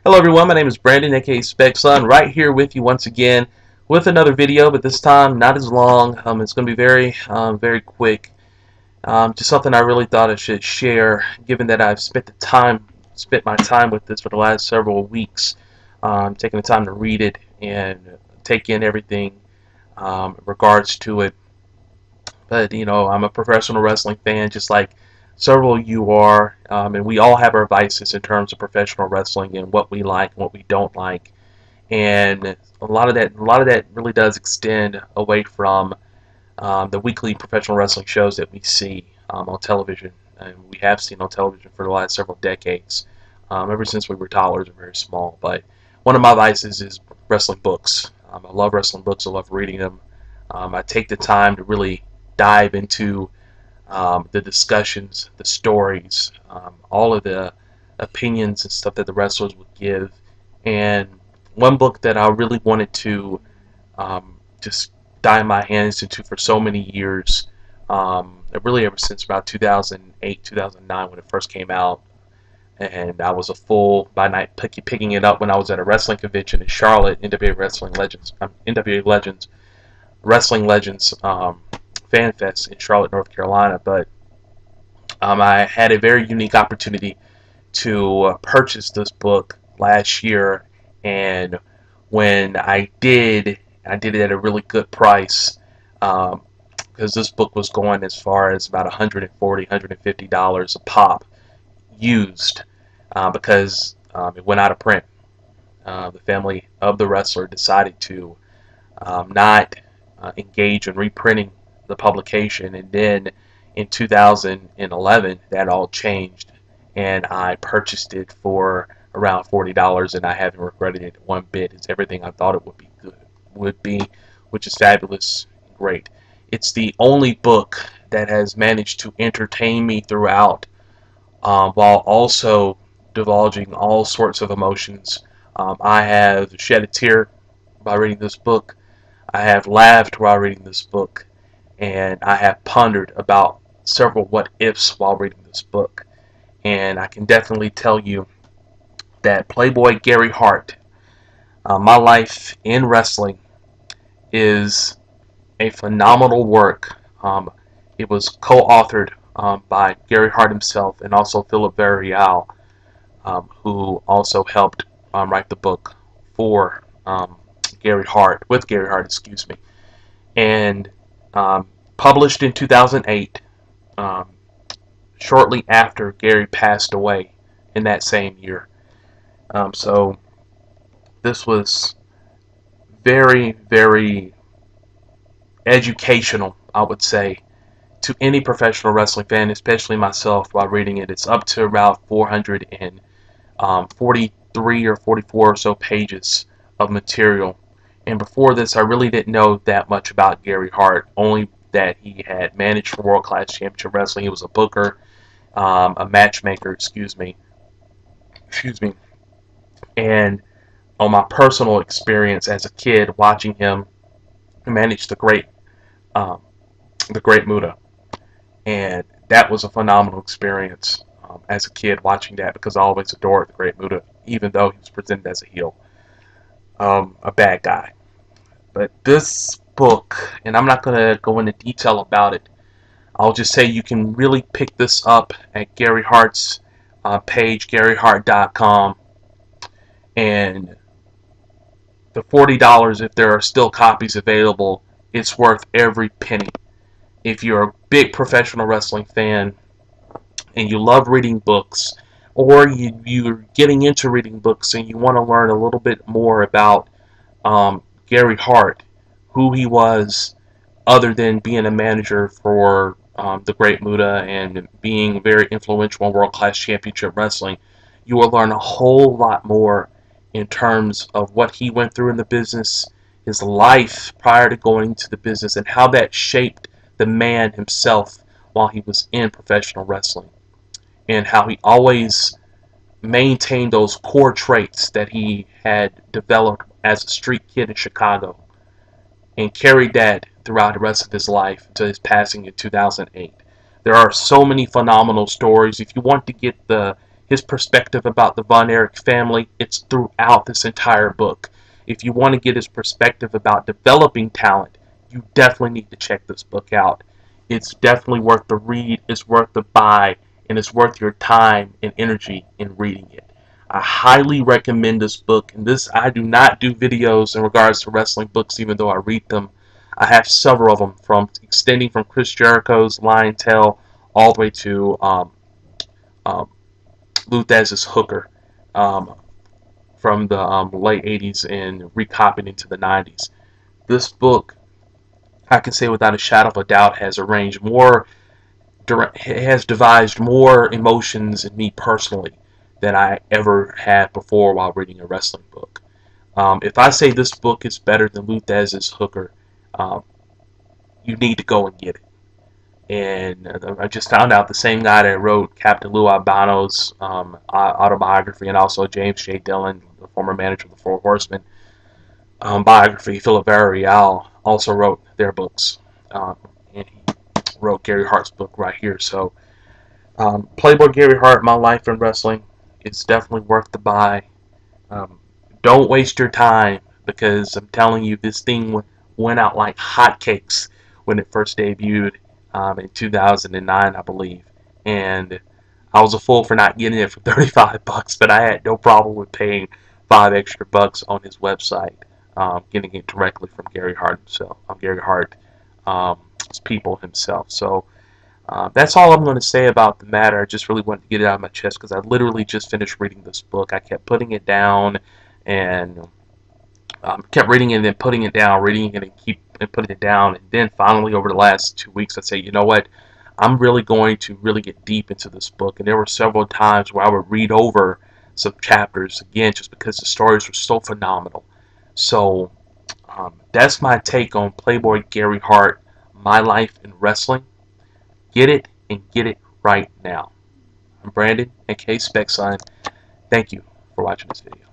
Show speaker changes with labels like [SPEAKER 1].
[SPEAKER 1] Hello everyone, my name is Brandon, aka Spec right here with you once again with another video, but this time not as long. It's going to be very quick. Just something I really thought I should share, given that I've spent my time with this for the last several weeks, taking the time to read it and take in everything in regards to it. But I'm a professional wrestling fan, just like several of you are, and we all have our vices in terms of professional wrestling and what we like and what we don't like. And a lot of that really does extend away from the weekly professional wrestling shows that we see on television, and we have seen on television for the last several decades, ever since we were toddlers and very small. But one of my vices is wrestling books. I love wrestling books. I love reading them. I take the time to really dive into the discussions, the stories, all of the opinions and stuff that the wrestlers would give. And one book that I really wanted to just dive my hands into for so many years, really ever since about 2008, 2009 when it first came out. And I was a full by night picking it up when I was at a wrestling convention in Charlotte, NWA Legends, Wrestling Legends Fan Fest in Charlotte, North Carolina. But I had a very unique opportunity to purchase this book last year, and when I did it at a really good price, because this book was going as far as about $140, $150 a pop used, because it went out of print. The family of the wrestler decided to not engage in reprinting the publication, and then in 2011 that all changed, and I purchased it for around $40, and I haven't regretted it one bit. It's everything I thought it would be, which is fabulous, great. It's the only book that has managed to entertain me throughout, while also divulging all sorts of emotions. I have shed a tear by reading this book. I have laughed while reading this book, and I have pondered about several what ifs while reading this book. And I can definitely tell you that Playboy Gary Hart, My Life in Wrestling, is a phenomenal work. It was co-authored by Gary Hart himself and also Philip Varial, who also helped write the book for Gary Hart, with Gary Hart, excuse me, and published in 2008, shortly after Gary passed away in that same year. So this was very educational, I would say, to any professional wrestling fan, especially myself, while reading it. It's up to about 443 or 44 or so pages of material. And before this, I really didn't know that much about Gary Hart, only that he had managed for World Class Championship Wrestling. He was a booker, a matchmaker, excuse me, and on my personal experience as a kid watching him manage um, the Great Muta, and that was a phenomenal experience as a kid watching that, because I always adored the Great Muta, even though he was presented as a heel, a bad guy. But this book, and I'm not going to go into detail about it, I'll just say you can really pick this up at Gary Hart's page, GaryHart.com, and the $40, if there are still copies available, it's worth every penny. If you're a big professional wrestling fan and you love reading books, or you're getting into reading books and you want to learn a little bit more about Gary Hart, who he was, other than being a manager for the Great Muta and being very influential in World Class Championship Wrestling, you will learn a whole lot more in terms of what he went through in the business, his life prior to going into the business, and how that shaped the man himself while he was in professional wrestling, and how he always maintained those core traits that he had developed as a street kid in Chicago, and carried that throughout the rest of his life until his passing in 2008. There are so many phenomenal stories. If you want to get the his perspective about the Von Erich family. It's throughout this entire book. If you want to get his perspective about developing talent, you definitely need to check this book out. It's definitely worth the read, it's worth the buy, and it's worth your time and energy in reading it. I highly recommend this book. And this, I do not do videos in regards to wrestling books, even though I read them. I have several of them, from extending from Chris Jericho's Lion Tail all the way to um, Luthaz's Hooker, um, from the late 80s and recopying into the 90s. This book, I can say without a shadow of a doubt, has arranged more, has devised more emotions in me personally than I ever had before while reading a wrestling book. If I say this book is better than Luthaz's Hooker, um, you need to go and get it. And I just found out the same guy that wrote Captain Lou Albano's autobiography, and also James J. Dillon, the former manager of the Four Horsemen, biography, Philip Villarreal, also wrote their books. And he wrote Gary Hart's book right here. So, Playboy Gary Hart, My Life in Wrestling, it's definitely worth the buy. Um, don't waste your time, because I'm telling you, this thing went out like hotcakes when it first debuted in 2009, I believe. And I was a fool for not getting it for 35 bucks, but I had no problem with paying $5 extra on his website, getting it directly from Gary Hart himself. Gary Hart, his people himself. So that's all I'm going to say about the matter. I just really wanted to get it out of my chest because I literally just finished reading this book. I kept putting it down and kept reading it and then putting it down, reading it and keep and putting it down. And then finally, over the last 2 weeks, I say, you know what? I'm really going to really get deep into this book. And there were several times where I would read over some chapters again just because the stories were so phenomenal. So that's my take on Playboy Gary Hart, My Life in Wrestling. Get it and get it right now. I'm Brandon, aka Spec Sign. Thank you for watching this video.